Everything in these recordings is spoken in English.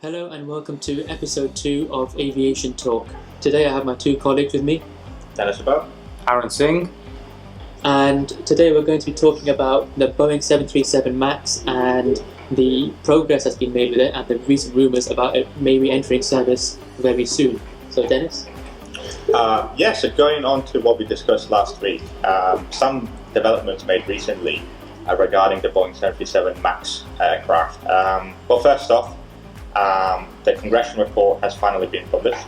Hello and welcome to episode 2 of Aviation Talk. Today I have my two colleagues with me. Dennis Above. Aaron Singh. And today we're going to be talking about the Boeing 737 MAX and the progress that's been made with it and the recent rumours about it maybe entering service very soon. So Dennis? So going on to what we discussed last week, some developments made recently regarding the Boeing 737 MAX aircraft. Well, first off, the congressional report has finally been published.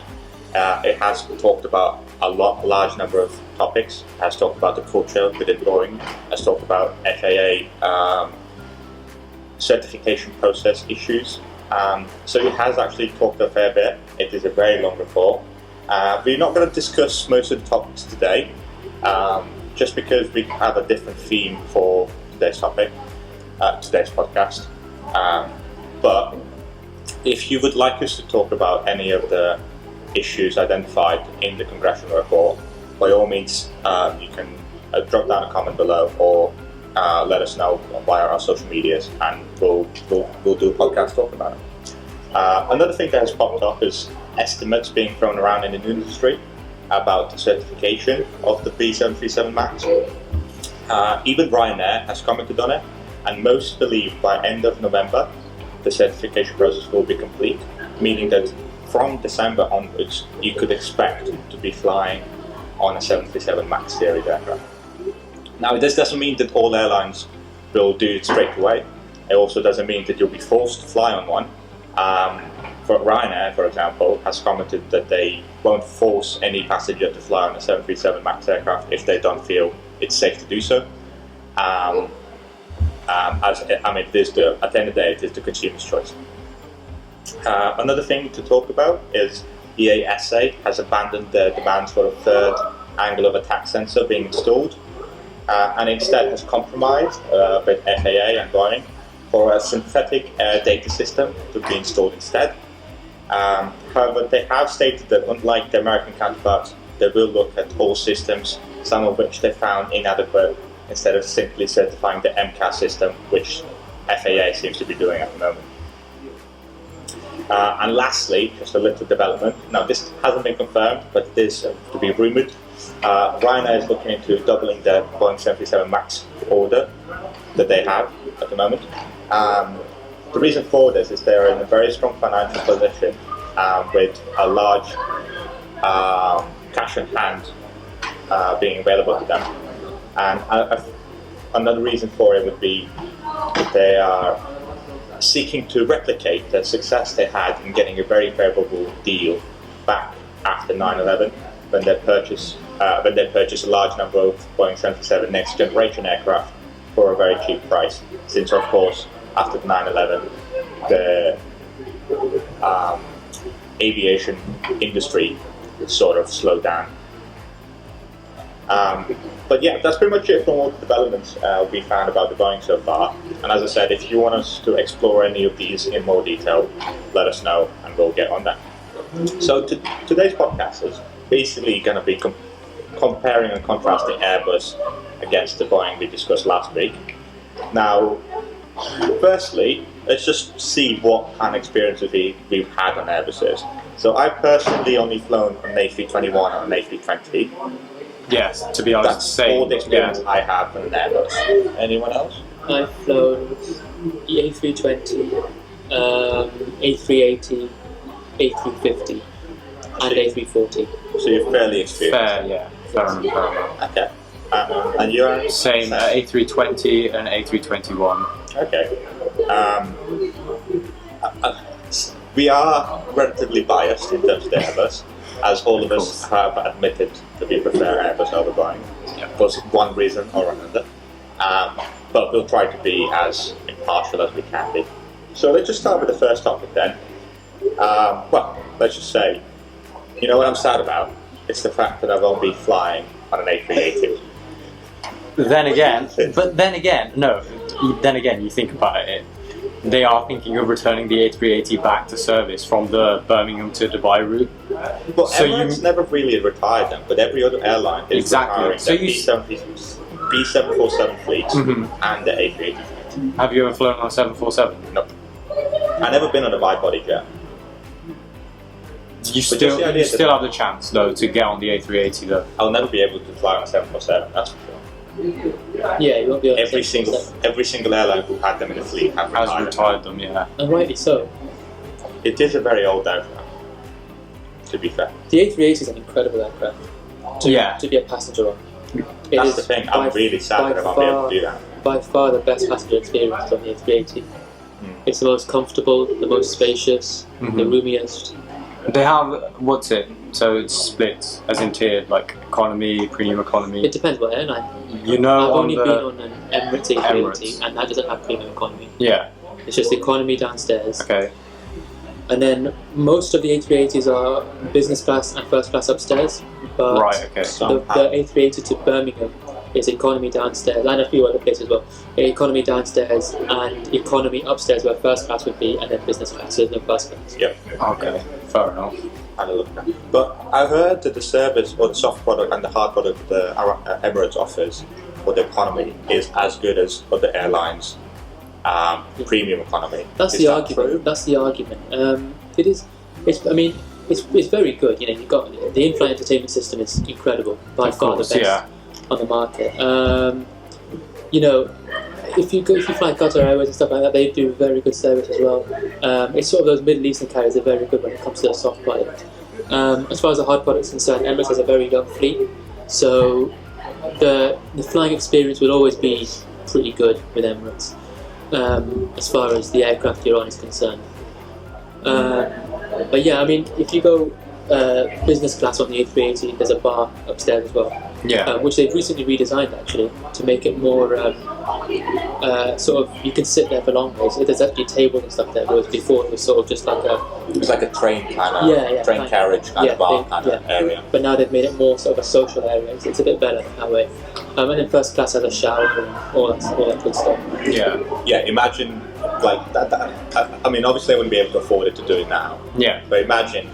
It has talked about a large number of topics. It has talked about the culture within Boeing. It has talked about FAA certification process issues. So it has actually talked a fair bit. It is a very long report. We're not going to discuss most of the topics today, just because we have a different theme for today's topic, today's podcast. But if you would like us to talk about any of the issues identified in the congressional report, by all means, you can drop down a comment below or let us know via our social medias, and we'll do a podcast talk about it. Another thing that has popped up is estimates being thrown around in the industry about the certification of the B737 MAX. Even Ryanair has commented on it, and most believe by end of November the certification process will be complete, meaning that from December onwards you could expect to be flying on a 737 MAX series aircraft. Now, this doesn't mean that all airlines will do it straight away. It also doesn't mean that you'll be forced to fly on one. For Ryanair, for example, has commented that they won't force any passenger to fly on a 737 MAX aircraft if they don't feel it's safe to do so. At the end of the day, it is the consumer's choice. Another thing to talk about is EASA has abandoned their demands for a third angle of attack sensor being installed, and instead has compromised with FAA and Boeing for a synthetic air data system to be installed instead. However, they have stated that unlike the American counterparts, they will look at all systems, some of which they found inadequate, instead of simply certifying the MCAS system, which FAA seems to be doing at the moment. And lastly, just a little development. Now, this hasn't been confirmed, but it is to be rumoured. Ryanair is looking into doubling the Boeing 737 MAX order that they have at the moment. The reason for this is they're in a very strong financial position with a large cash in hand being available to them. And another reason for it would be that they are seeking to replicate the success they had in getting a very favourable deal back after 9/11, when they purchased a large number of Boeing 737 next generation aircraft for a very cheap price. Since, of course, after 9/11, the aviation industry sort of slowed down. But yeah, that's pretty much it from all the developments we found about the Boeing so far. And as I said, if you want us to explore any of these in more detail, let us know and we'll get on that. So today's podcast is basically going to be comparing and contrasting Airbus against the Boeing we discussed last week. Now, firstly, let's just see what kind of experiences we've had on Airbuses. So I've personally only flown on an A321 and an A320. Yes, to be honest, that's same. all the experience I have on an Airbus. Anyone else? I've flown A320, A380, A350 and A340. So you're fairly experienced. Fair enough. Okay. And you're Same, A320 and A321. Okay. We are relatively biased in terms of the Airbus, as all of us have admitted that we prefer Airbus over Boeing, for one reason or another. But we'll try to be as impartial as we can be. So let's just start with the first topic then. Well, let's just say, you know what I'm sad about? It's the fact that I won't be flying on an A380. Then again, you think about it, they are thinking of returning the A380 back to service from the Birmingham to Dubai route. Well, Emirates never really retired them, but every other airline is retiring their B747 fleets and the A380 fleet. Have you ever flown on a 747? Nope. I've never been on a wide-body jet. You still have the chance though to get on the A380 though. I'll never be able to fly on a 747. That's for sure. Yeah, you won't be able Every single airline who had them in the fleet has retired them. Yeah, and rightly so. It is a very old aircraft, to be fair. The A380 is an incredible aircraft to be a passenger on. That's the thing. I'm really sad that I won't be able to do that. By far the best passenger experience on the A380. It's the most comfortable, the most spacious, the roomiest. They have, what's it? So it's split as in tiered, like economy, premium economy. It depends what airline. You know, I've only been on an Emirates A380 and that doesn't have premium economy. Yeah. It's just economy downstairs. Okay. And then most of the A380s are business class and first class upstairs. But right, okay. The A380 to Birmingham is economy downstairs and a few other places as well. Economy downstairs and economy upstairs where first class would be, and then business class, so there's no first class. Yep. Okay, fair enough. But I heard that the service or the soft product and the hard product the Emirates offers for the economy is as good as other airlines' premium economy. That's the argument. True? That's the argument. It is. It's very good. You know, you've got the in-flight entertainment system is incredible, by far the best on the market. You know, if you fly Qatar Airways and stuff like that, they do very good service as well. It's sort of those Middle Eastern carriers are very good when it comes to the soft product. As far as the hard product is concerned, Emirates has a very young fleet, so the flying experience will always be pretty good with Emirates as far as the aircraft you're on is concerned. But yeah, I mean, if you go business class on the A380, there's a bar upstairs as well. Yeah. Which they've recently redesigned actually to make it more sort of you can sit there for long days. There's actually tables and stuff there. Whereas before it was sort of just like it was like a train kind of train carriage kind of bar kind of area. But now they've made it more sort of a social area. It's a bit better that way. And then first class has a shower and all that good stuff. Yeah. Yeah. Imagine like that. I mean, obviously I wouldn't be able to afford it to do it now. Yeah. But imagine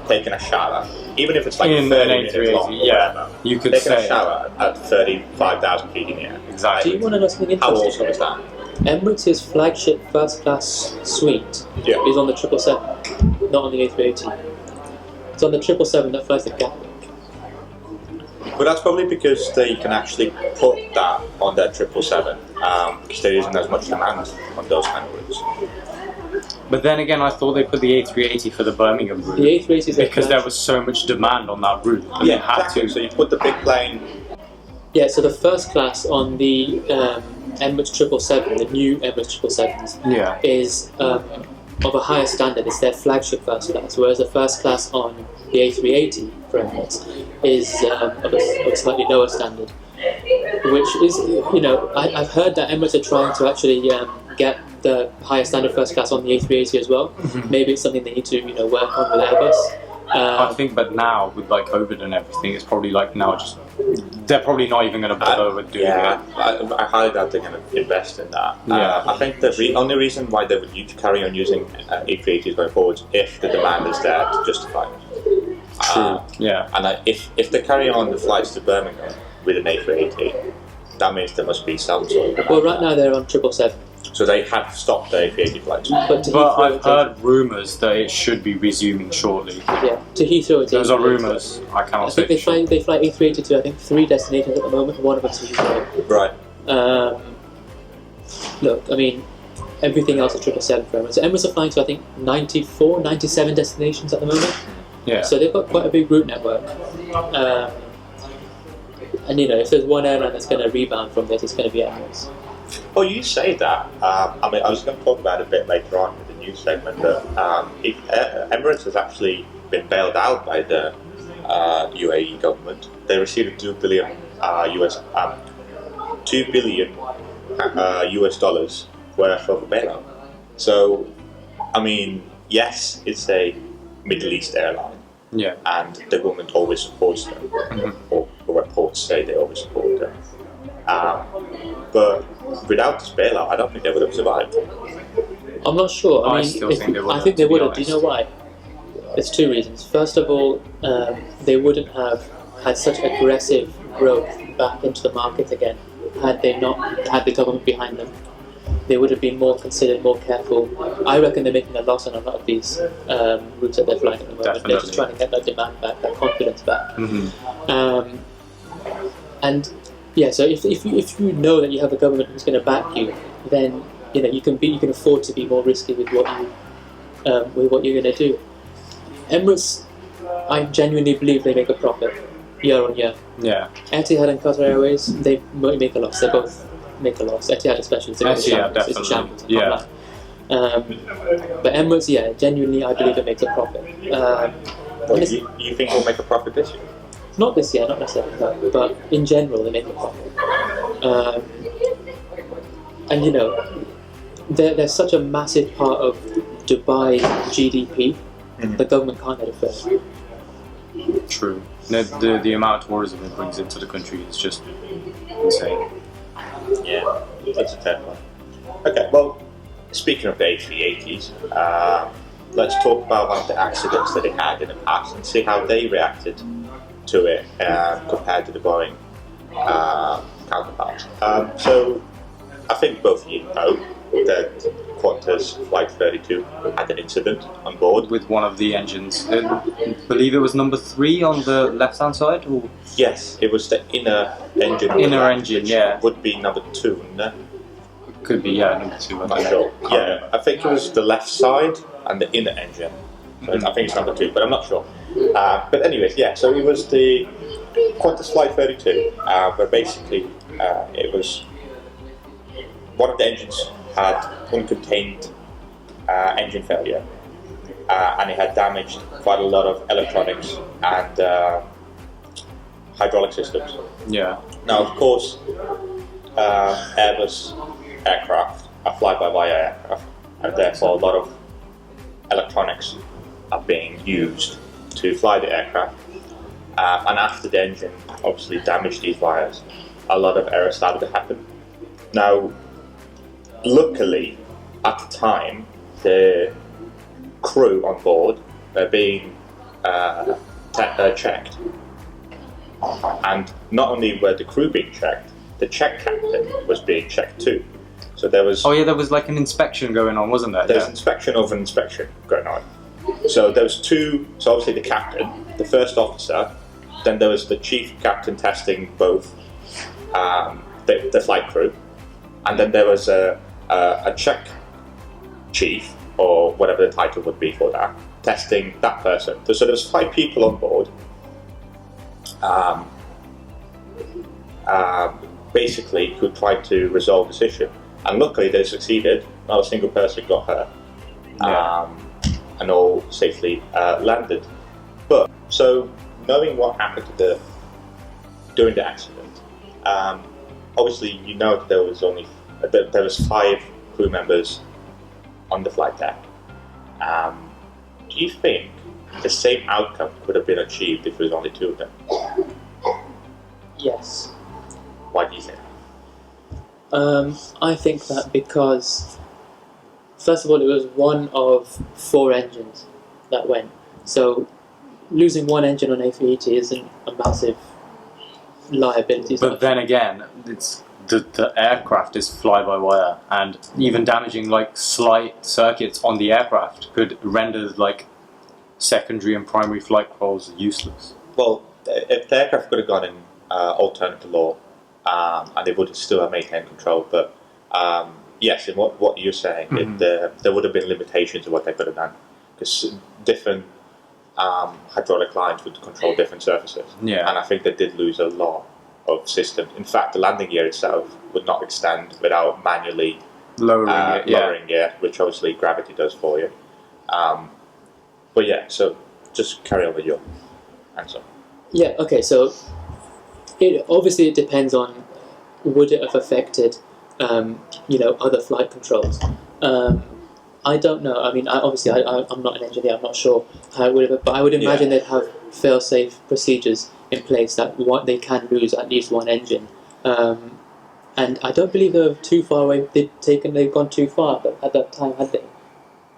taking a shower, even if it's like in 30 minutes long, you could taking a shower at 35,000 feet in the air. Exactly. Do you want to know something interesting? How awesome is that? Emirates' flagship first class suite is on the 777, not on the A380. It's on the 777 that flies to Gatwick. But that's probably because they can actually put that on their 777 because there isn't as much demand on those kind of routes. But then again, I thought they put the A380 for the Birmingham route. The A380 is because there was so much demand on that route. And they had exactly. So you put the big plane. Yeah, so the first class on the Emirates 777, the new Emirates 777s, is of a higher standard. It's their flagship first class, whereas the first class on the A380 for Emirates is of a slightly lower standard. Which is, you know, I've heard that Emirates are trying to actually get the higher standard first class on the A380 as well. Maybe it's something they need to, you know, work on with Airbus. I think, but now with like COVID and everything, it's probably like now just they're probably not even going to bother with doing it. I highly doubt they're going to invest in that. I think the only reason why they would carry on using A380s going forward is if the demand is there to justify it. True. And if they carry on the flights to Birmingham with an A380, that means there must be some sort of demand. Well, right now they're on 777. So they have stopped the A380 flights. But I've heard rumours that it should be resuming shortly. Yeah, to Heathrow. Those are rumours. I cannot say. I think they fly A380 to 3 destinations at the moment. One of them to Heathrow. Right. Look, I mean, everything else is 777 for Emirates. So Emirates are flying to 94, 97 destinations at the moment. Yeah. So they've got quite a big route network. And you know, if there's one airline that's going to rebound from this, it's going to be Emirates. Well, you say that. I mean, I was going to talk about it a bit later on in the news segment, but Emirates has actually been bailed out by the UAE government. They received $2 billion US dollars worth of a bailout. So, I mean, yes, it's a Middle East airline, and the government always supports them, or reports say they always support them. But without this bailout, I don't think they would have survived. I'm not sure. I think they would have. Do you know why? There's 2 reasons. First of all, they wouldn't have had such aggressive growth back into the market again had they not had the government behind them. they would have been more considered, more careful. I reckon they're making a loss on a lot of these routes that they're flying at the moment. Definitely. They're just trying to get that demand back, that confidence back. And yeah, so if you know that you have a government who's going to back you, then you can afford to be more risky with what you're going to do. Emirates, I genuinely believe they make a profit year on year. Yeah. Etihad and Qatar Airways, they make a loss. They both make a loss. Etihad especially, it's a shambles. Yeah. But Emirates, yeah, genuinely, I believe it makes a profit. You think we'll make a profit this year? Not this year, not necessarily, no, but in general, they make a profit. And they're such a massive part of Dubai GDP. The government can't let it fail. True. The amount of tourism it brings into the country is just insane. Yeah, that's a fair point. Okay, well, speaking of the A380s, let's talk about one of the accidents that they had in the past and see how they reacted to it compared to the Boeing counterparts. So, I think both of you know that Qantas Flight 32 had an incident on board with one of the engines. I believe it was number 3 on the left-hand side. Or? Yes, it was the inner engine. Inner engine, yeah. Would be number 2, wouldn't it? Could be, yeah, number 2. I'm not sure. Yeah, I think it was the left side and the inner engine. So I think it's number 2, but I'm not sure. But anyways, yeah. So it was the Qantas Flight 32, where basically it was one of the engines had uncontained engine failure, and it had damaged quite a lot of electronics and hydraulic systems. Yeah. Now, of course, Airbus aircraft are fly-by-wire aircraft, and therefore a lot of electronics are being used to fly the aircraft. And after the engine obviously damaged these wires, a lot of errors started to happen. Now, luckily, at the time, the crew on board were being checked. And not only were the crew being checked, the check captain was being checked too. So there was... Oh yeah, there was like an inspection going on, wasn't there? There's inspection over inspection going on. So there was 2, so obviously the captain, the first officer, then there was the chief captain testing both the flight crew, and then there was a check chief, or whatever the title would be for that, testing that person. So there was 5 people on board, basically who tried to resolve this issue. And luckily they succeeded, not a single person got hurt, and all safely landed. But, so knowing what happened during the accident, obviously you know that there was 5 crew members on the flight deck. Do you think the same outcome could have been achieved if it was only 2 of them? Yes. Why do you think? I think that because, first of all, it was one of 4 engines that went. So losing one engine on A380 isn't a massive liability. But then again, it's the aircraft is fly-by-wire, and even damaging like slight circuits on the aircraft could render like secondary and primary flight controls useless. Well, if the aircraft could have gone in alternative law, and they would still have maintained control, but yes, in what you're saying, there would have been limitations to what they could have done, because different hydraulic lines would control different surfaces. Yeah. And I think they did lose a lot of systems. In fact, the landing gear itself would not extend without manually lowering it, which obviously gravity does for you. But yeah, so just carry on with your answer. Yeah, okay, so it depends on would it have affected other flight controls. I don't know. I mean, I'm not an engineer. I'm not sure how it would have, but I would imagine they'd have fail-safe procedures in place that they can lose at least one engine. And I don't believe they're too far away. They've gone too far at that time, had they?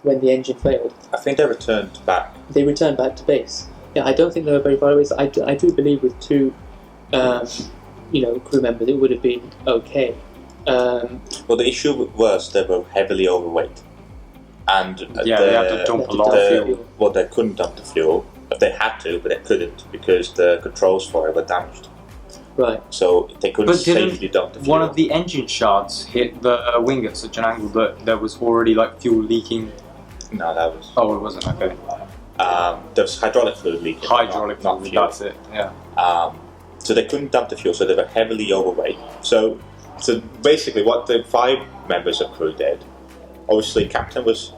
When the engine failed. I think they returned back. They returned back to base. Yeah, I don't think they were very far away. So I do believe with 2, crew members, it would have been okay. Well, the issue was they were heavily overweight, and they had to dump a lot of fuel. Well, they couldn't dump the fuel, but they had to, but they couldn't because the controls for it were damaged. Right. So they couldn't safely dump the fuel. One of the engine shafts hit the wing at such an angle that there was already like fuel leaking. No, that was. Oh, it wasn't. Okay. There was hydraulic fluid leaking. Hydraulic not fluid. fuel. That's it. Yeah. So they couldn't dump the fuel, so they were heavily overweight. So basically, what the 5 members of crew did, obviously, captain was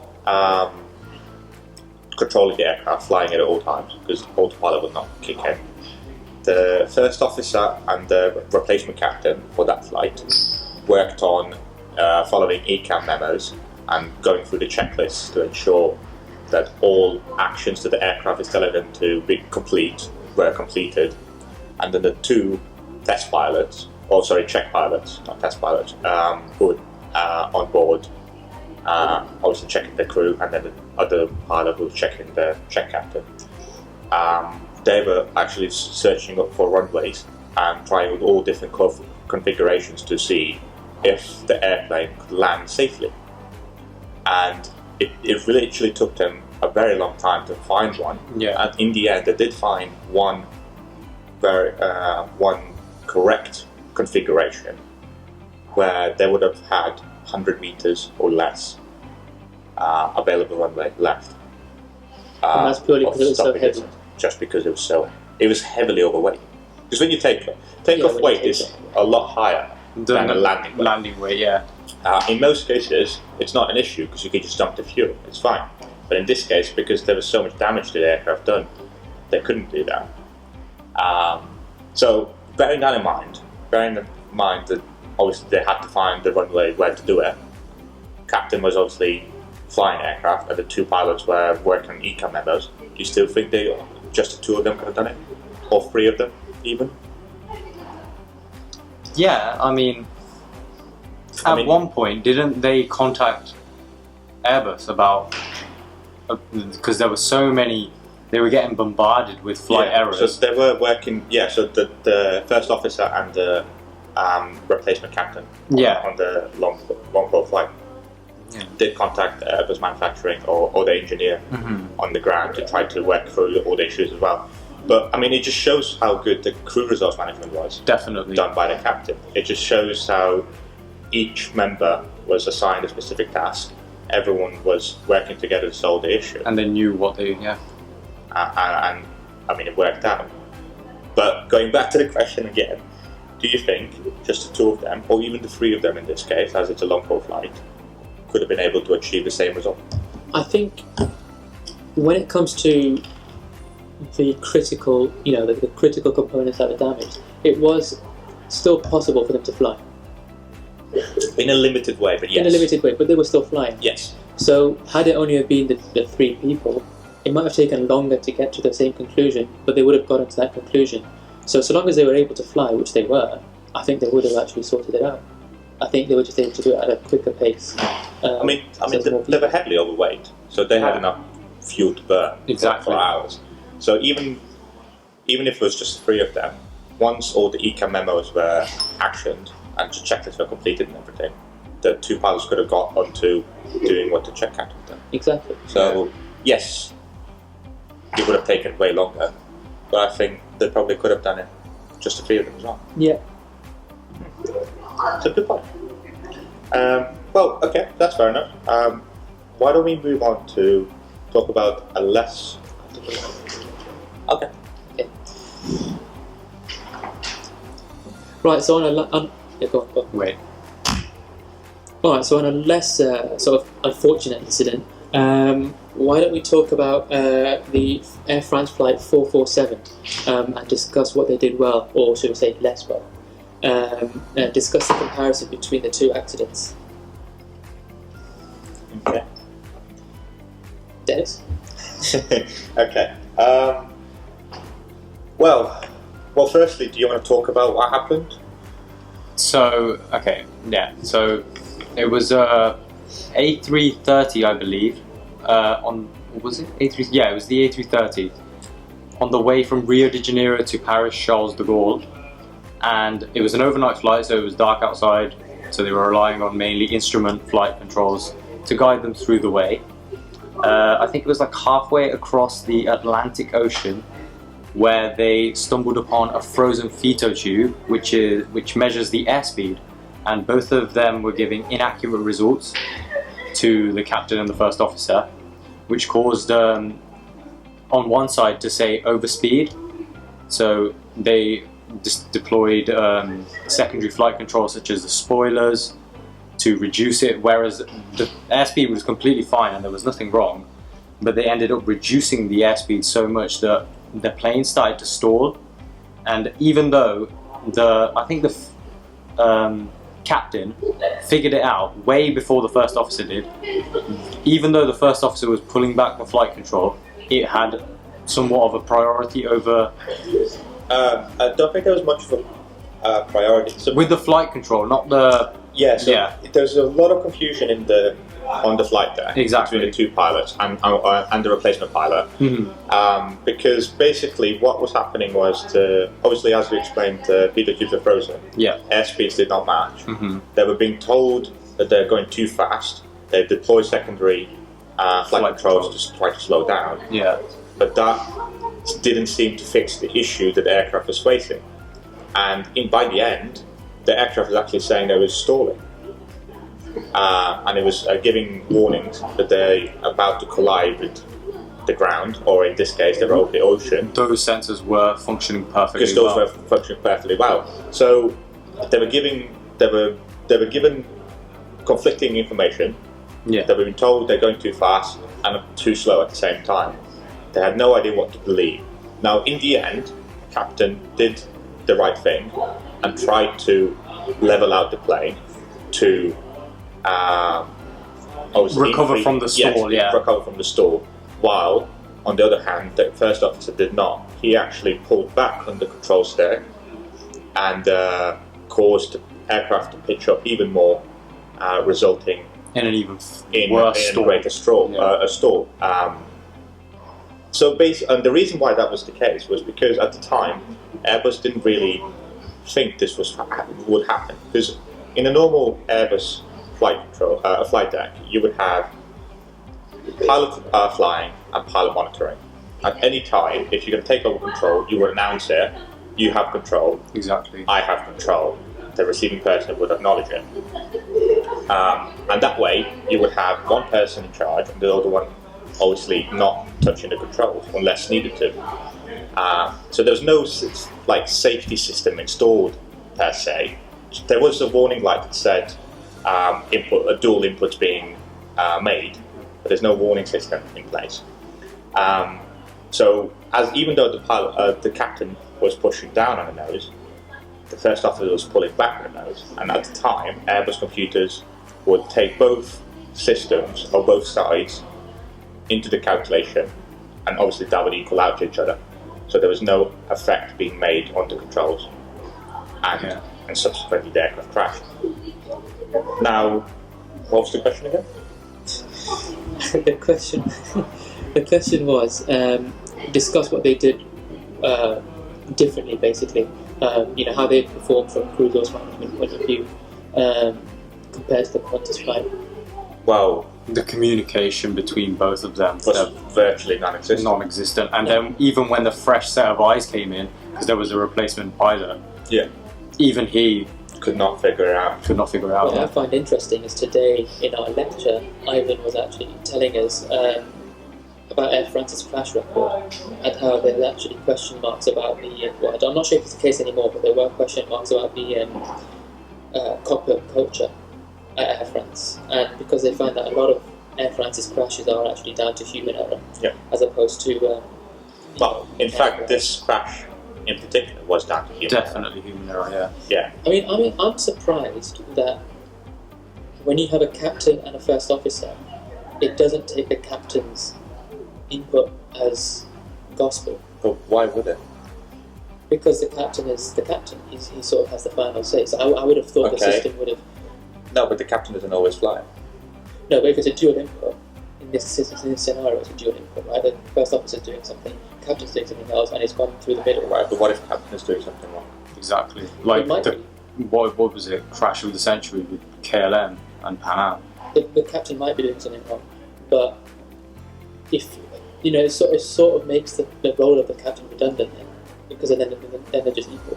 controlling the aircraft, flying it at all times because autopilot would not kick in. The first officer and the replacement captain for that flight worked on following ECAM memos and going through the checklists to ensure that all actions that the aircraft is telling to be were completed. And then the 2 check pilots, not test pilots, who were on board, obviously checking the crew, and then the other pilot who was checking the check captain. They were actually searching up for runways and trying with all different configurations to see if the airplane could land safely. And it literally took them a very long time to find one. Yeah. And in the end, they did find one correct configuration where they would have had 100 meters or less available runway left. And that's purely because it was so heavy. Just because it was heavily overweight. Because when you take off weight, it's a lot higher than a landing weight. Landing weight, yeah. In most cases, it's not an issue because you can just dump the fuel. It's fine. But in this case, because there was so much damage to the aircraft done, they couldn't do that. So bearing in mind that obviously they had to find the runway where to do it. Captain was obviously flying aircraft, and the 2 pilots were working on ECAM memos. Do you still think just the 2 of them could have done it, or 3 of them even? Yeah, I mean, at one point, didn't they contact Airbus about because there were so many? They were getting bombarded with flight errors. So they were working. Yeah, so the first officer and the replacement captain on the long haul flight did contact Airbus manufacturing or the engineer on the ground to try to work through all the issues as well. But I mean, it just shows how good the crew resource management was. Definitely done by the captain. It just shows how each member was assigned a specific task. Everyone was working together to solve the issue, and they knew what they and I mean, it worked out. But going back to the question again, do you think just the 2 of them, or even the 3 of them in this case, as it's a long haul flight, could have been able to achieve the same result? I think when it comes to the critical, the critical components that were damaged, it was still possible for them to fly. In a limited way, but yes. In a limited way, but they were still flying. Yes. So had it only been the 3 people, it might have taken longer to get to the same conclusion, but they would have gotten to that conclusion. So long as they were able to fly, which they were, I think they would have actually sorted it out. I think they were just able to do it at a quicker pace. I mean, they were heavily overweight, so they had enough fuel to burn for hours. So even if it was just 3 of them, once all the ECAM memos were actioned and the checklists were completed and everything, the 2 pilots could have got onto doing what the check captain did. Exactly. So yes, it would have taken way longer, but I think they probably could have done it, just the 3 of them as well. Yeah. It's a good point. Well, okay, that's fair enough. Why don't we move on to talk about a less... Okay. Right, so on go on. Wait. Alright, so on a less sort of unfortunate incident, why don't we talk about the Air France flight 447 and discuss what they did well, or should we say less well, and discuss the comparison between the 2 accidents. Okay. Dennis? Okay. Well, firstly, do you want to talk about what happened? So, so it was A330, I believe, was it A3? Yeah, it was the A330 on the way from Rio de Janeiro to Paris Charles de Gaulle, and it was an overnight flight, so it was dark outside. so they were relying on mainly instrument flight controls to guide them through the way. I think it was like halfway across the Atlantic Ocean where they stumbled upon a frozen photo tube which measures the airspeed, and both of them were giving inaccurate results to the captain and the first officer, which caused on one side to say overspeed. So they just deployed secondary flight controls such as the spoilers to reduce it, whereas the airspeed was completely fine and there was nothing wrong, but they ended up reducing the airspeed so much that the plane started to stall. And even though I think the captain figured it out way before the first officer did, even though the first officer was pulling back the flight control, it had somewhat of a priority over... I don't think there was much of a priority. So with the flight control, not the... There's a lot of confusion on the flight deck between the two pilots and the replacement pilot. Because basically what was happening was, obviously as we explained, the photo tubes are frozen. Airspeeds did not match. They were being told that they're going too fast. They deployed secondary flight controls to try to slow down. But that didn't seem to fix the issue that the aircraft was facing. And by the end, the aircraft was actually saying they were stalling. And it was giving warnings that they're about to collide with the ground, or in this case, they were over the ocean. Those sensors were functioning perfectly because those were functioning perfectly well. So they were given conflicting information. They were being told they're going too fast and too slow at the same time. They had no idea what to believe. Now, in the end, the captain did the right thing and tried to level out the plane to recover from the stall. Recover from the stall. While, on the other hand, the first officer did not. He actually pulled back on the control stair and caused the aircraft to pitch up even more, resulting in an even worse greater stall. So and the reason why that was the case was because at the time, Airbus didn't really think this would happen. Because in a normal Airbus flight deck, you would have pilot flying and pilot monitoring. At any time, if you're going to take over control, you would announce it. You have control. Exactly. I have control. The receiving person would acknowledge it. And that way, you would have one person in charge and the other one obviously not touching the controls unless needed to. So there was no safety system installed per se. There was a warning light that said dual inputs being made, but there's no warning system in place. So even though the captain was pushing down on the nose, the first officer was pulling back on the nose, and at the time, Airbus computers would take both systems or both sides into the calculation, and obviously that would equal out to each other. So there was no effect being made on the controls, and subsequently the aircraft crashed. Now, what was the question again? The question was discuss what they did differently, basically. How they performed from crew loss management point of view compared to the Qantas flight. Well, the communication between both of them was virtually non-existent. And then even when the fresh set of eyes came in, because there was a replacement pilot, even he could not figure it out. What I find interesting is today in our lecture, Ivan was actually telling us about Air France's crash record and how there were actually question marks about I'm not sure if it's the case anymore, but there were question marks about the cockpit culture at Air France, and because they found that a lot of Air France's crashes are actually down to human error, as opposed to in fact, this crash in particular was down to human definitely human error. I mean, I'm surprised that when you have a captain and a first officer, it doesn't take the captain's input as gospel. But why would it? Because the captain is the captain. He sort of has the final say. So I would have thought the system would have... No, but the captain doesn't always fly. No, but if it's a dual input, in this scenario, it's a dual input, right? The first officer's doing something, captain's doing something else, and it's gone through the middle. Right, but what if the captain is doing something wrong? Exactly. It might be. what was it? Crash of the century with KLM and Pan Am. The captain might be doing something wrong, but if it sort of makes the role of the captain redundant then, because then they're just equal.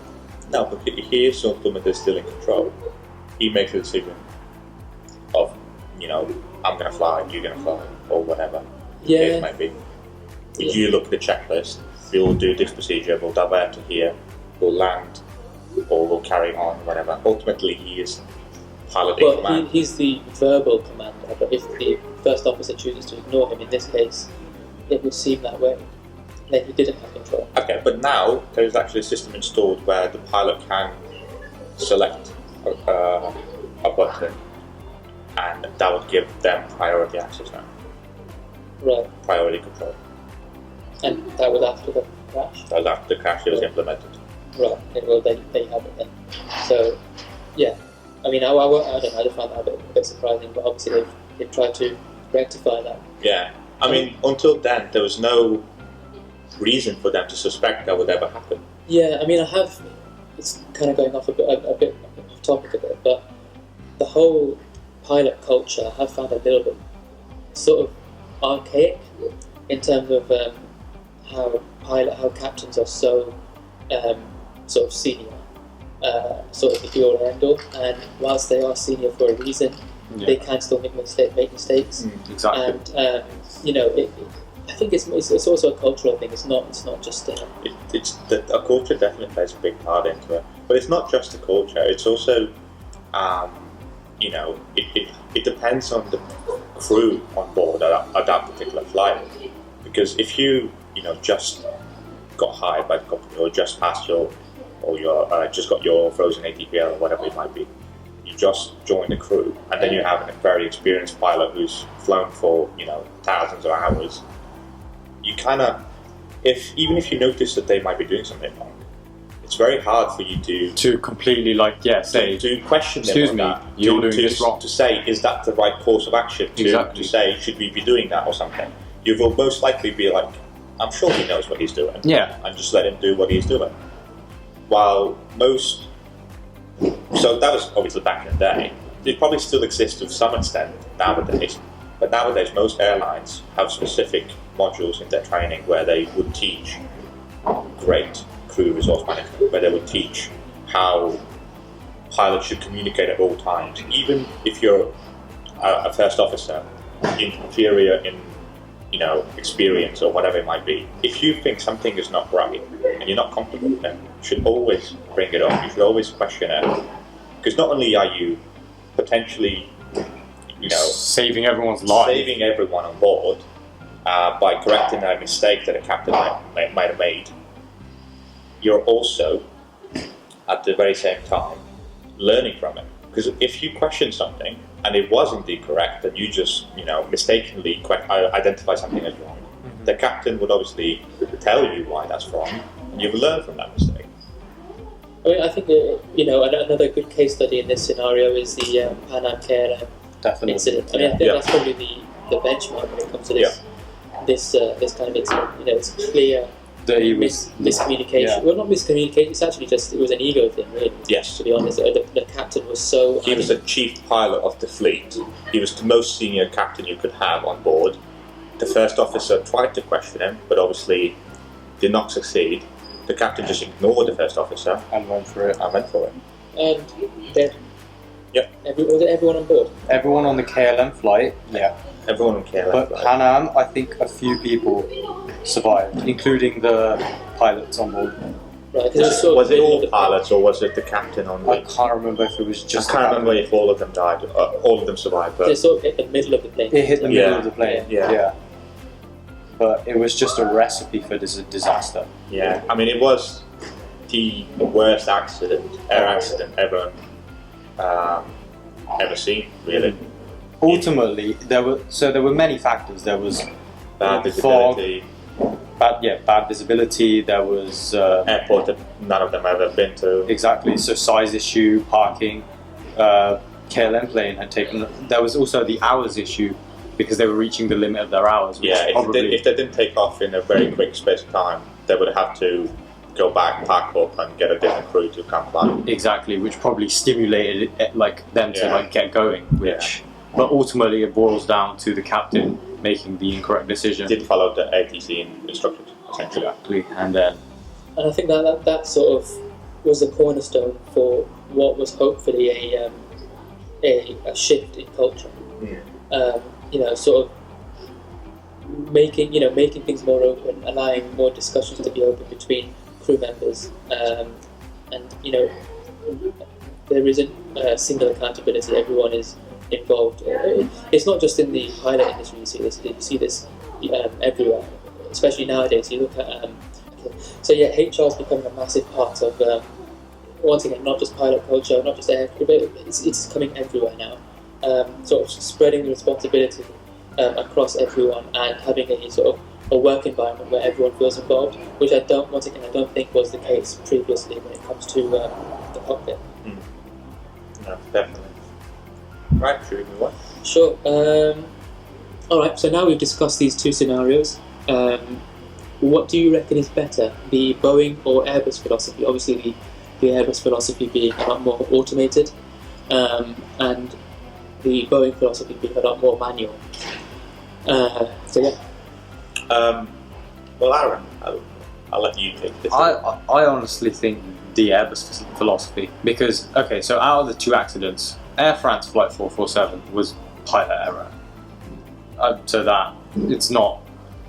No, but he is ultimately still in control. He makes the decision of, I'm going to fly, you're going to fly, or whatever the case might be. You look at the checklist, we'll do this procedure, we'll divert to here, we'll land, or we'll carry on, whatever. Ultimately, he is piloting command. He's the verbal commander, but if the first officer chooses to ignore him, in this case, it would seem that way. Then he didn't have control. Okay, but now there is actually a system installed where the pilot can select a button, and that would give them priority access now. Right. Priority control. And that was after the crash? That was after the crash was implemented. Right. Well, they have it then. So, yeah. I mean, I don't know. I just found that a bit surprising, but obviously they've tried to rectify that. Yeah. I mean, until then, there was no reason for them to suspect that would ever happen. Yeah, I mean, it's kind of going off a bit off topic a bit, but the whole pilot culture I have found a little bit sort of archaic in terms of how captains are so sort of senior, sort of the be all and end all, and whilst they are senior for a reason, they can still make mistakes. Exactly. And I think it's also a cultural thing. It's not just a culture definitely plays a big part into it, but it's not just the culture. It's also it depends on the crew on board at that particular flight. Because if you just got hired by the company, or just passed just got your frozen ATPL or whatever it might be, you just join the crew, and then you have a very experienced pilot who's flown for thousands of hours. You kind of, even if you notice that they might be doing something wrong, it's very hard for you to completely say to question them. Excuse me, you're doing this wrong. To say, is that the right course of action? To say, should we be doing that or something? You will most likely be like, I'm sure he knows what he's doing. Yeah. And just let him do what he's doing. While so that was obviously back in the day. It probably still exists to some extent nowadays. But nowadays, most airlines have specific modules in their training where they would teach great crew resource management, where they would teach how pilots should communicate at all times. Even if you're a first officer, inferior in experience or whatever it might be, if you think something is not right and you're not comfortable with it, you should always bring it up. You should always question it, because not only are you potentially saving everyone's life, saving everyone on board by correcting a mistake that a captain might have made, you're also at the very same time learning from it. Because if you question something and it was indeed correct, and you just mistakenly identify something as wrong, the captain would obviously tell you why that's wrong, and you've learned from that mistake. I mean, I think another good case study in this scenario is the Pan Am KLM incident. I mean, I think that's probably the benchmark when it comes to this kind of incident. It's clear that he was miscommunication. Yeah. Well, not miscommunication. It's actually it was an ego thing, really. Yes. To be honest, the captain was so. He was the chief pilot of the fleet. He was the most senior captain you could have on board. The first officer tried to question him, but obviously did not succeed. The captain just ignored the first officer and went for it. And then, was it everyone on board? Everyone on the KLM flight, yeah. Everyone on KLM but flight. Pan Am, I think a few people survived, including the pilots on board. Right, was it all pilots, or was it the captain on I can't remember if it was just. I can't remember if all of them died. All of them survived, but they sort of hit the middle of the plane. It hit the middle of the plane. Yeah. But it was just a recipe for disaster. Yeah, I mean, it was the worst air accident ever seen, really. Ultimately, there were many factors. There was bad visibility. Bad visibility. There was airport that none of them have ever been to. Exactly. So size issue, parking. KLM plane had taken. There was also the hours issue, because they were reaching the limit of their hours. Yeah, if they didn't take off in a very quick space of time, they would have to go back, pack up, and get a different crew to come fly. Exactly, which probably stimulated them to Yeah. get going. But ultimately, it boils down to the captain making the incorrect decision. Didn't follow the ATC instructions, essentially. Exactly, and then And I think that sort of was the cornerstone for what was hopefully a shift in culture. Sort of making things more open, allowing more discussions to be open between crew members, and there isn't single accountability. Everyone is involved. It's not just in the pilot industry. You see this everywhere, especially nowadays. You look at HR is becoming a massive part of once again, not just pilot culture, not just air crew, but it's coming everywhere now. Sort of spreading the responsibility across everyone and having a sort of a work environment where everyone feels involved, which I don't think was the case previously when it comes to the cockpit. No, definitely. Right, should we move on? Sure. All right. So now we've discussed these two scenarios. What do you reckon is better, the Boeing or Airbus philosophy? Obviously, the Airbus philosophy being a lot more automated, and the Boeing philosophy being a lot more manual. Well, Aaron, I'll let you take this. I honestly think the Airbus philosophy, because so out of the two accidents, Air France Flight 447 was pilot error. So that it's not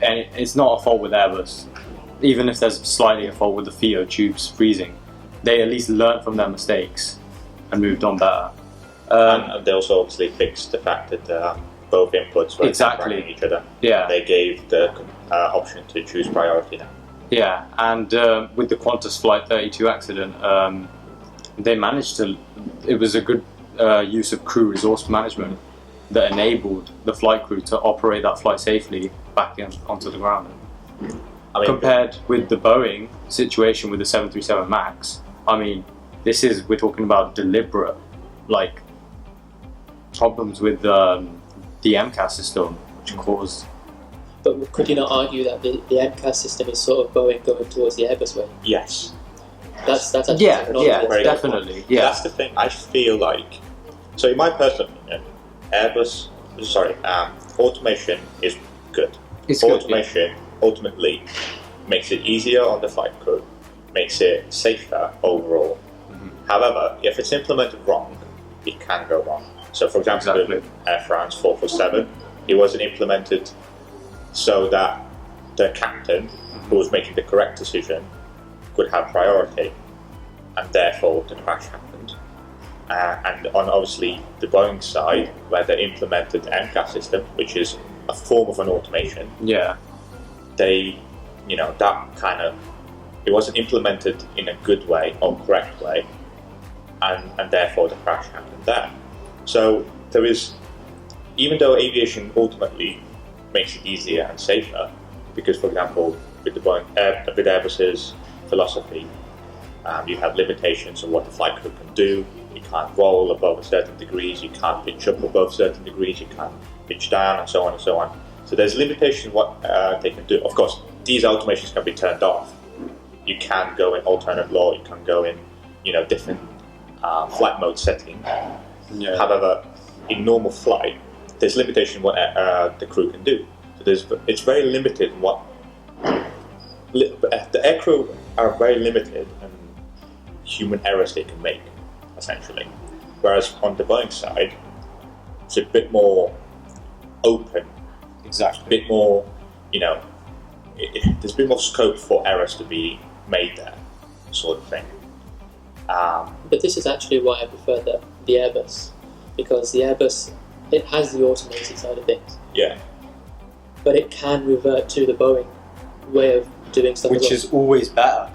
a fault with Airbus. Even if there's slightly a fault with the FIO tubes freezing, they at least learned from their mistakes and moved on better. And they also obviously fixed the fact that both inputs were Exactly. each other. Yeah. They gave the option to choose priority now. Yeah, and with the Qantas Flight 32 accident, they managed to. It was a good use of crew resource management that enabled the flight crew to operate that flight safely back onto the ground. Compared with the Boeing situation with the 737 MAX, we're talking about deliberate, problems with the MCAS system, which caused. But could you not argue that the MCAS system is sort of Boeing going towards the Airbus way? Yes. That's actually definitely. Yeah, that's the thing. I feel like, so in my personal opinion, automation is good. Automation ultimately makes it easier on the flight crew, makes it safer overall. Mm-hmm. However, if it's implemented wrong, it can go wrong. So, for example, with Air France 447, it wasn't implemented so that the captain, who was making the correct decision, could have priority, and therefore the crash happened. And on obviously the Boeing side, where they implemented the MCAS system, which is a form of an automation, they, it wasn't implemented in a good way or correct way, and therefore the crash happened there. So there is, even though aviation ultimately makes it easier and safer, because for example with the with Airbus's philosophy, you have limitations on what the flight crew can do. You can't roll above a certain degrees, you can't pitch up above certain degrees, you can't pitch down, and so on and so on. So there's limitations what they can do. Of course, these automations can be turned off. You can go in alternate law, you can go in different flight mode setting. However, in normal flight, there's limitation what the crew can do. So it's very limited what the air crew are very limited in human errors they can make, essentially. Whereas on the Boeing side, it's a bit more open. Exactly. A bit more, there's a bit more scope for errors to be made there, sort of thing. But this is actually why I prefer the Airbus, because the Airbus, it has the automated side of things. Yeah. But it can revert to the Boeing way of doing stuff. Which is always better,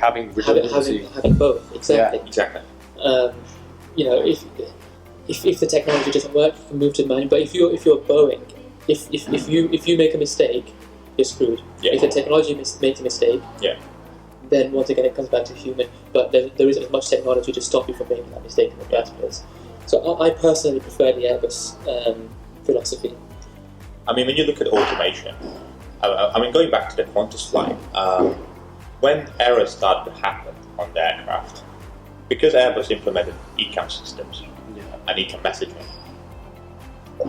having redundancy. Having both, exactly. Yeah, exactly. If the technology doesn't work, you can move to the manual. But if you're Boeing, if you make a mistake, you're screwed. Yeah. If the technology makes a mistake, then once again it comes back to human. But there isn't as much technology to stop you from making that mistake in the first place. So I personally prefer the Airbus philosophy. When you look at automation, going back to the Qantas flight, when errors started to happen on the aircraft, because Airbus implemented ECAM systems and ECAM messaging,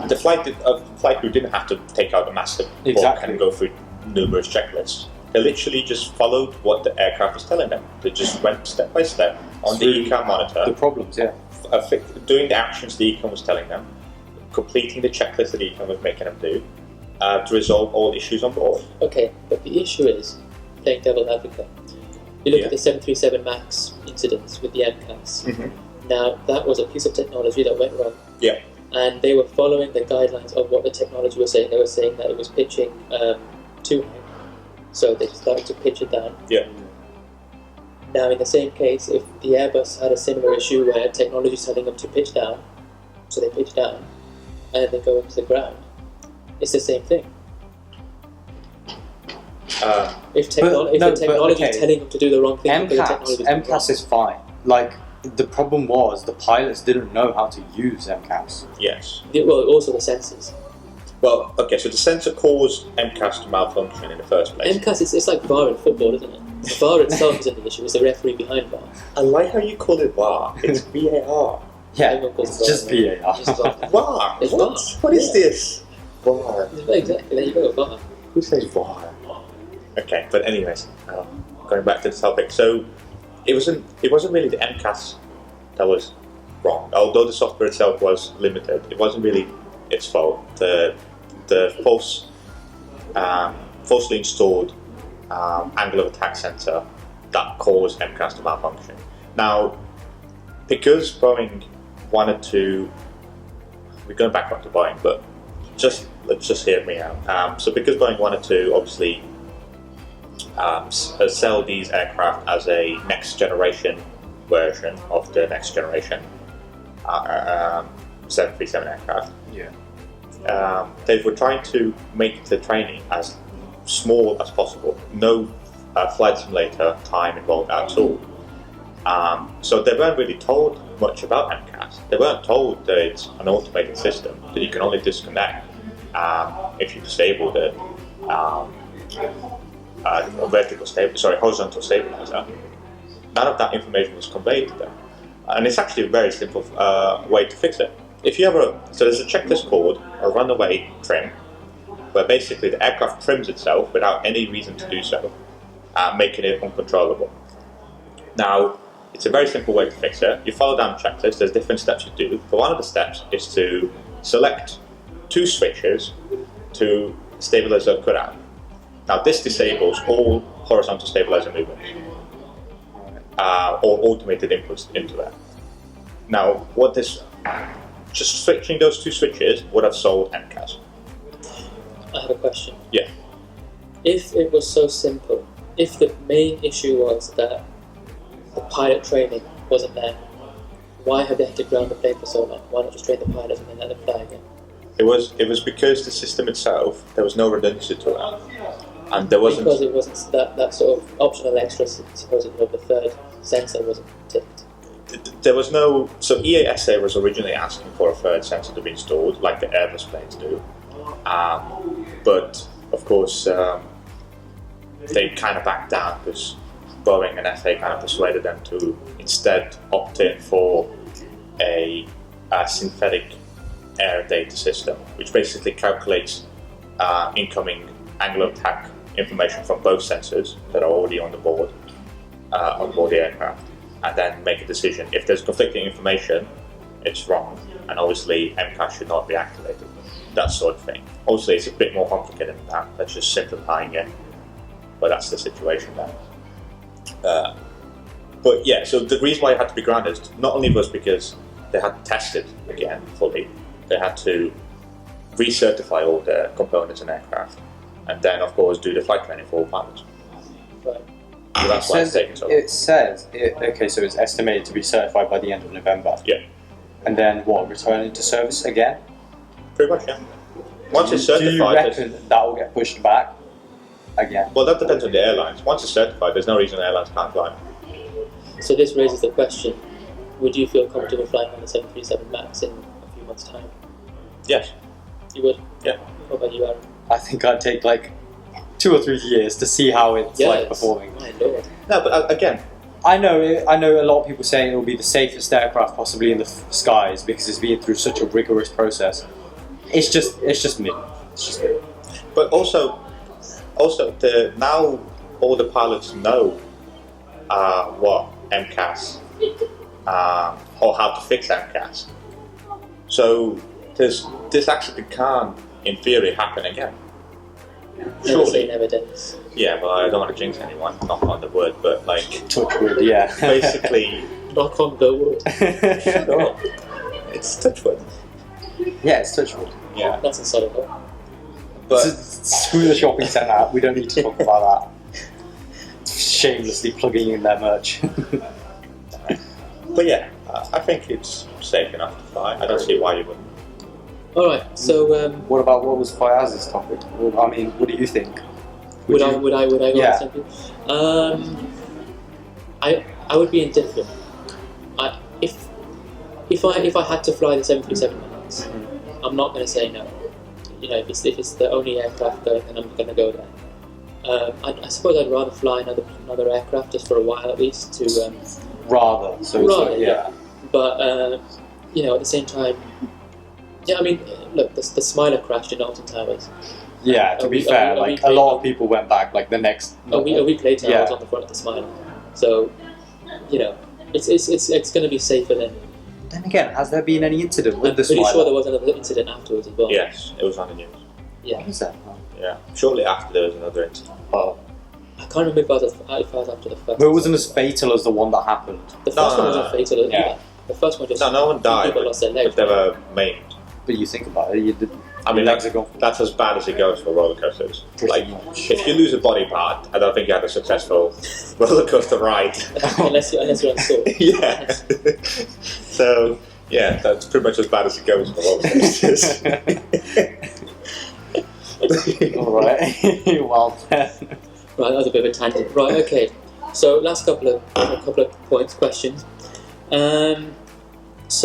the flight crew didn't have to take out a massive book and go through numerous checklists. They literally just followed what the aircraft was telling them. They just went step by step on the ECAM monitor. The problems, doing the actions the ECAM was telling them, completing the checklist that ECAM was making them do, to resolve all issues on board. Okay, but the issue is, playing devil's advocate, you look at the 737 MAX incidents with the MCAS. Now, that was a piece of technology that went wrong. Yeah. And they were following the guidelines of what the technology was saying. They were saying that it was pitching too high. So they started to pitch it down. Yeah. Now, in the same case, if the Airbus had a similar issue where technology is telling them to pitch down, so they pitch down, and then they go into the ground, it's the same thing. If the technology is telling them to do the wrong thing, MCAS is fine. Like, the problem was the pilots didn't know how to use MCAS. Yes. Well, also the sensors. Well, okay, so the sensor caused MCAS to malfunction in the first place. MCAS, it's like VAR in football, isn't it? The VAR itself isn't the issue, it's the referee behind VAR. I like how you call it VAR. It's VAR. Yeah, it's just VAR. VAR? It's VAR. What is this? VAR. Exactly, there you go, VAR. Who says VAR? Okay, but anyways, going back to the topic. So, it wasn't really the MCAS that was wrong. Although the software itself was limited, it wasn't really its fault. The falsely installed angle of attack sensor that caused MCAS to malfunction. Now, because Boeing wanted to, we're going back up to Boeing, but let's just hear me out. So because Boeing wanted to obviously sell these aircraft as a next generation version of the next generation 737 aircraft. They were trying to make the training as small as possible. No flight simulator time involved at all. So they weren't really told much about MCAS. They weren't told that it's an automated system that you can only disconnect if you disable the horizontal stabilizer. None of that information was conveyed to them, and it's actually a very simple way to fix it. If you have so there's a checklist called a runaway trim, where basically the aircraft trims itself without any reason to do so, making it uncontrollable. Now, it's a very simple way to fix it. You follow down the checklist. There's different steps you do, but one of the steps is to select two switches to stabilizer cutout. Now, this disables all horizontal stabilizer movements or automated inputs into that. Now, just switching those two switches would have solved MCAS. I have a question. Yeah. If it was so simple, if the main issue was that the pilot training wasn't there, why have they had to ground the plane for so long? Why not just train the pilots and then let them fly again? It was because the system itself, there was no redundancy to it. And there wasn't... Because it wasn't that sort of optional extra, supposedly, of the third sensor wasn't ticked. There was no... So EASA was originally asking for a third sensor to be installed, like the Airbus planes do. But, of course, they kind of backed down because Boeing and FAA kind of persuaded them to instead opt in for a synthetic air data system, which basically calculates incoming angle of attack information from both sensors that are already on board the aircraft, and then make a decision. If there's conflicting information, it's wrong, and obviously MCAS should not be activated. That sort of thing. Obviously, it's a bit more complicated than that. That's just simplifying it, but that's the situation there. But yeah, so the reason why it had to be grounded not only was because they had to test it again fully, they had to recertify all the components and aircraft, and then of course do the flight training for all pilots. Right. So that's why it's taken so long. It says, so it's estimated to be certified by the end of November. Yeah. And then return into service again? Pretty much, yeah. Once it's certified... Do you reckon that will get pushed back again? Well, that depends on the airlines. Once it's certified, there's no reason airlines can't fly. So this raises the question, would you feel comfortable flying on the 737 MAX in a few months' time? Yes. You would? Yeah. What about you, Aaron? I think I'd take 2 or 3 years to see how it's like performing. My lord. No, but again, I know a lot of people saying it will be the safest aircraft possibly in the skies because it's been through such a rigorous process. It's just me. It's just me. but also now all the pilots know what MCAS or how to fix MCAS. So this actually can, in theory, happen again. Never say never, Dennis. Yeah, well, I don't want to jinx anyone, not on the word, but like Touch wood, yeah. basically, Knock on the wood. shut up. It's touch wood. Yeah, it's touch wood. Yeah, That's a solid one. but Screw the shopping centre. We don't need to talk about that. Shamelessly plugging in their merch. but yeah, I think it's safe enough to fly. I don't see why you wouldn't. Alright, so What was Fayaz's topic? Well, I mean, what do you think? would I go Yeah. with something? I would be indifferent. If I had to fly the 737 MAX, I'm not going to say no. You know, if it's the only aircraft going, then I'm going to go there. I suppose I'd rather fly another aircraft just for a while at least to Rather. So it's like, yeah. But you know, at the same time, yeah. I mean, look, the Smiler crashed in Alton Towers. Yeah, to be fair, like a lot of people went back like the next A week later, I Yeah. was on the front of the Smiler. So, you know, it's going to be safer than. Then again, has there been any incident with I'm the pretty Smiler? sure there was another incident afterwards as well. Yes, it was on the news. Yeah. What is that? Yeah, shortly after there was another incident. Oh. I can't remember if I was after the first. But it wasn't as fatal as the one that happened. The first one wasn't fatal. Yeah. The first one just. No one died, People but, lost their legs. but they were maimed. But you think about it, I mean, legs are gone. that's as bad as it goes for roller coasters. Pretty Like, much. if you lose a body part, I don't think you had a successful roller coaster ride. unless you're on tour. Yeah. So, yeah, that's pretty much as bad as it goes for roller coasters. Alright. Well then. Right, that was a bit of a tangent. Right, okay. So last couple of points, questions. Actually, it's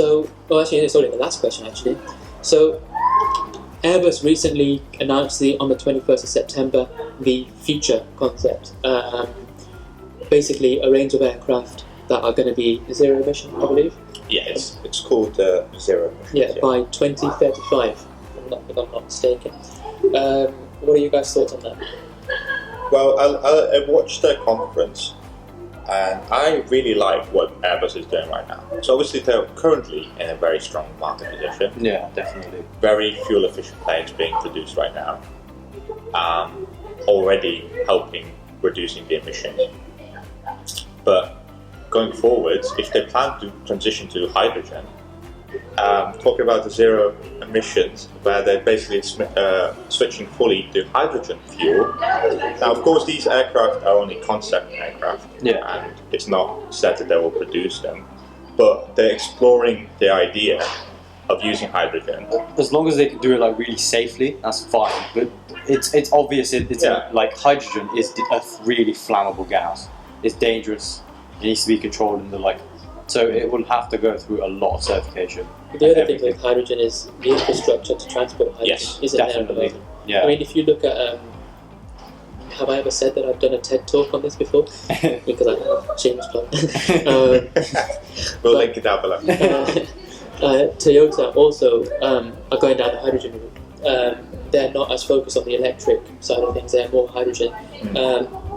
only the last question actually. So Airbus recently announced on the 21st of September the future concept. Basically, a range of aircraft that are going to be zero emission, I believe. Yeah, it's called ZEROE Emissions. Yeah, by 2035, if I'm not mistaken. What are you guys' thoughts on that? Well, I watched their conference, and I really like what Airbus is doing right now. So obviously they're currently in a very strong market position. Yeah, definitely. Very fuel efficient planes being produced right now, already helping reducing the emissions. But going forwards, if they plan to transition to hydrogen, talking about the zero emissions, where they're basically switching fully to hydrogen fuel. Now, of course, these aircraft are only concept aircraft, and it's not said that they will produce them, but they're exploring the idea of using hydrogen. As long as they can do it like really safely, that's fine. But it's obvious. Like hydrogen is a really flammable gas. It's dangerous. It needs to be controlled in the so it will have to go through a lot of certification. The other thing with hydrogen is the infrastructure to transport hydrogen isn't there at the moment. Yeah. I mean, if you look at, have I ever said that I've done a TED talk on this before? Because I have, shameless plug. We'll link it down below. Toyota also are going down the hydrogen route. They're not as focused on the electric side of things, they're more hydrogen.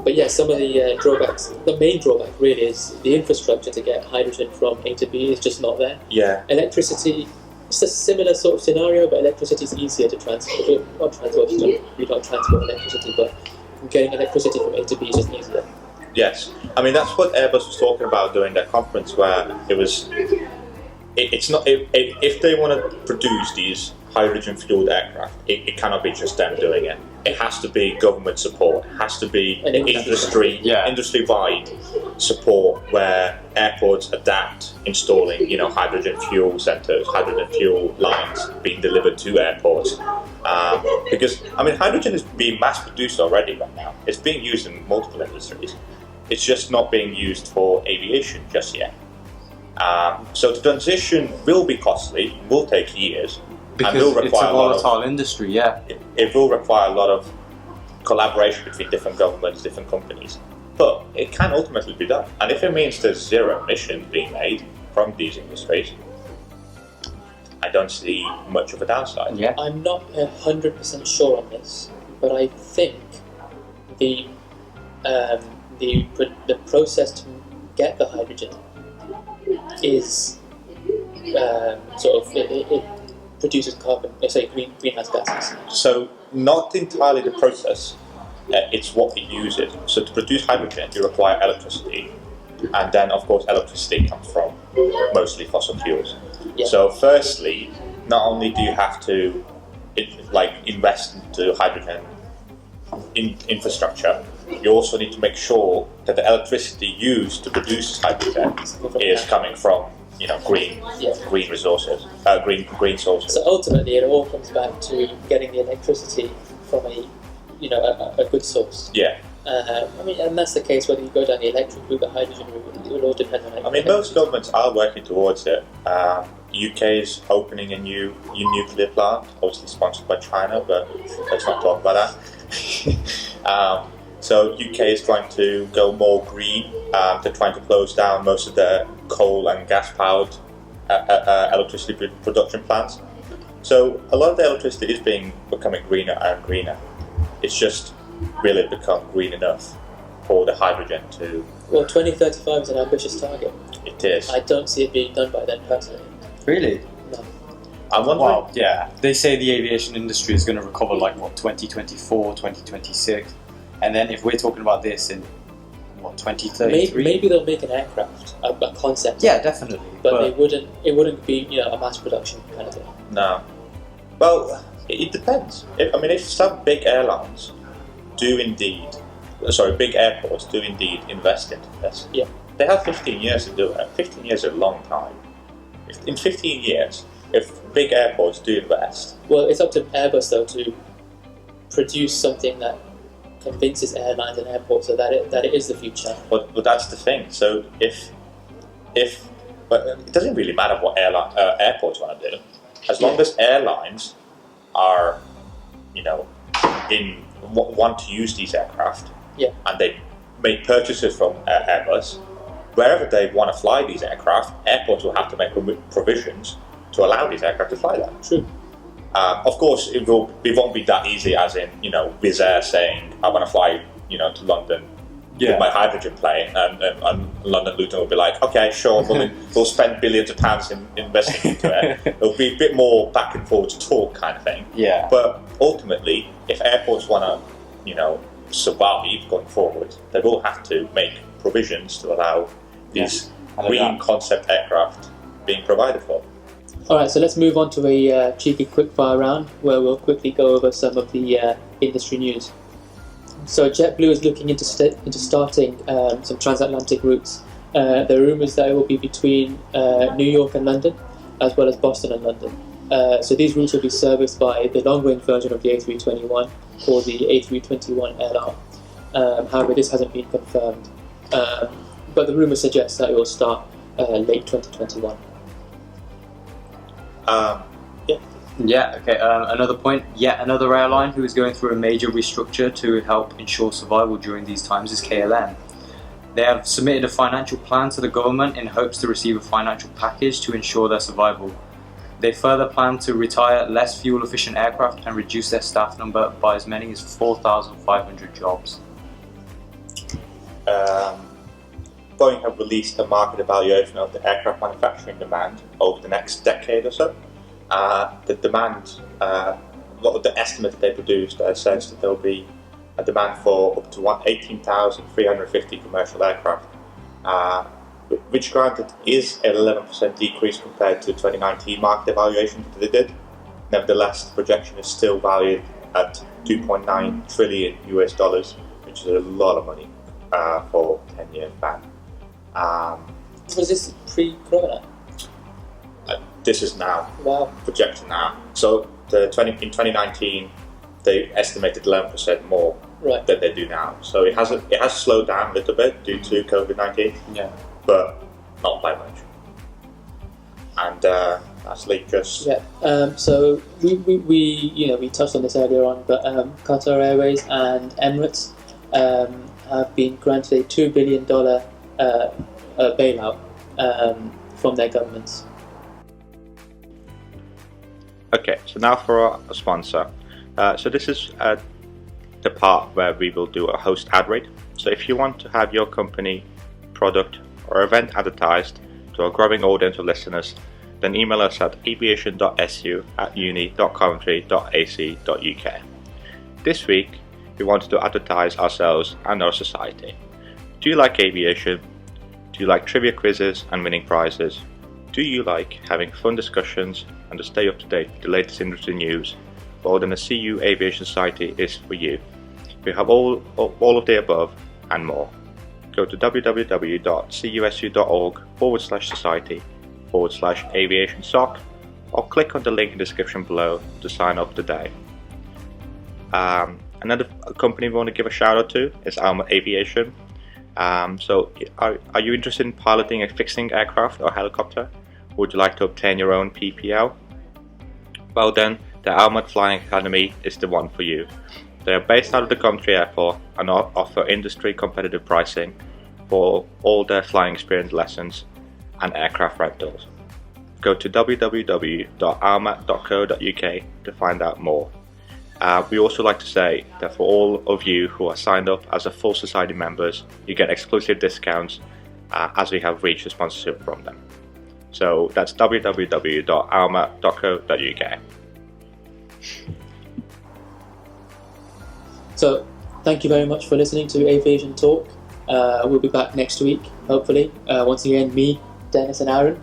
But yeah, some of the drawbacks, the main drawback really is the infrastructure to get hydrogen from A to B is just not there. Yeah. Electricity, it's a similar sort of scenario, but electricity is easier to transport. You don't transport electricity, but getting electricity from A to B is just easier. Yes. I mean, that's what Airbus was talking about during their conference, where it was, it's not, if they want to produce these hydrogen-fueled aircraft, it cannot be just them doing it. It has to be government support. It has to be industry-wide support where airports adapt installing, hydrogen fuel centers, hydrogen fuel lines being delivered to airports. Because hydrogen is being mass-produced already right now. It's being used in multiple industries. It's just not being used for aviation just yet. So the transition will be costly, will take years. Because and will require it's a volatile industry, yeah. It will require a lot of collaboration between different governments, different companies. But it can ultimately be done. And if it means there's zero emissions being made from these industries, I don't see much of a downside. Yeah. I'm not 100% sure on this, but I think the process to get the hydrogen is it produces greenhouse gases. So not entirely the process, it's what you use it. So to produce hydrogen, you require electricity, and then of course electricity comes from mostly fossil fuels. Yeah. So firstly, not only do you have to invest into hydrogen infrastructure, you also need to make sure that the electricity used to produce hydrogen is coming from green resources, green sources. So ultimately, it all comes back to getting the electricity from a good source. Yeah. And that's the case whether you go down the electric route, the hydrogen route. It will all depend on it. Most governments are working towards it. UK is opening a new nuclear plant, obviously sponsored by China, but let's not talk about that. So UK is trying to go more green. They're trying to close down most of the coal and gas-powered electricity production plants. So a lot of the electricity is becoming greener and greener. It's just really become green enough for the hydrogen to... Well, 2035 is an ambitious target. It is. I don't see it being done by then, personally. Really? No. I'm wondering... Well, yeah. They say the aviation industry is going to recover 2024, 2026. And then if we're talking about this in, 2033? Maybe they'll make an aircraft, a concept. Yeah, definitely. But it wouldn't be a mass production kind of thing. No. Well, it depends. If some big airlines big airports do indeed invest into this. Yeah. They have 15 years to do it. 15 years is a long time. In 15 years, if big airports do invest... Well, it's up to Airbus, though, to produce something that convinces airlines and airports that it is the future. But that's the thing. So but it doesn't really matter what airports want to do, as long as airlines are, want to use these aircraft, and they make purchases from Airbus. Wherever they want to fly these aircraft, airports will have to make provisions to allow these aircraft to fly there. True. Of course, it won't be that easy, as in Wizz Air saying I want to fly to London with my hydrogen plane, and London Luton will be like, okay, sure, we'll spend billions of pounds in investing into it. It'll be a bit more back and forth talk kind of thing. Yeah. But ultimately, if airports want to survive going forward, they will have to make provisions to allow these green concept aircraft being provided for. Alright, so let's move on to a cheeky quickfire round where we'll quickly go over some of the industry news. So JetBlue is looking into starting some transatlantic routes. There are rumours that it will be between New York and London, as well as Boston and London. So these routes will be serviced by the long-range version of the A321 or the A321LR. However, this hasn't been confirmed. But the rumour suggests that it will start late 2021. Another point. Yet another airline who is going through a major restructure to help ensure survival during these times is KLM. They have submitted a financial plan to the government in hopes to receive a financial package to ensure their survival. They further plan to retire less fuel-efficient aircraft and reduce their staff number by as many as 4,500 jobs. Boeing have released a market evaluation of the aircraft manufacturing demand over the next decade or so. The demand, the estimate that they produced says that there will be a demand for up to 18,350 commercial aircraft, which granted is an 11% decrease compared to 2019 market evaluation that they did. Nevertheless, the projection is still valued at $2.9 trillion US, which is a lot of money for a 10-year span. Was this pre-corona? This is now. Wow. Projected now. So in 2019, they estimated 11% more than they do now. So it has slowed down a little bit due to COVID-19. Yeah. But not by much. And Lastly, just Yeah. So we touched on this earlier on, but Qatar Airways and Emirates have been granted a $2 billion bailout from their governments. okay. So now for our sponsor. So this is the part where we will do a host ad read. So if you want to have your company, product, or event advertised to a growing audience of listeners, then email us at aviation.su@uni.coventry.ac.uk. This week, we wanted to advertise ourselves and our society. Do you like aviation? Do you like trivia quizzes and winning prizes? Do you like having fun discussions and to stay up to date with the latest industry news? Well, then the CU Aviation Society is for you. We have all of the above and more. Go to www.cusu.org/society/aviation or click on the link in the description below to sign up today. Another company we want to give a shout out to is Alma Aviation. So are you interested in piloting and fixing aircraft or helicopter? Would you like to obtain your own PPL? Well then, the Alma Flying Academy is the one for you. They are based out of the Coventry Airport and offer industry competitive pricing for all their flying experience lessons and aircraft rentals. Go to www.alma.co.uk to find out more. We also like to say that for all of you who are signed up as a full society members, you get exclusive discounts as we have reached a sponsorship from them. So that's www.alma.co.uk. So thank you very much for listening to Aviation Talk. We'll be back next week, hopefully. Once again, me, Dennis and Aaron,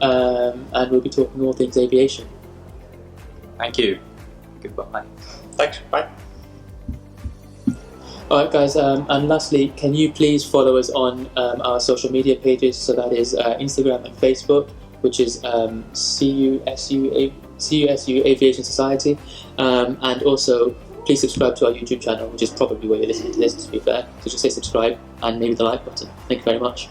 and we'll be talking all things aviation. Thank you. Goodbye. Thanks, bye. Alright guys, and lastly, can you please follow us on our social media pages? So that is Instagram and Facebook, which is CUSU Aviation Society, and also please subscribe to our YouTube channel, which is probably where you're listening to this, to be fair. So just say subscribe and maybe the like button. Thank you very much.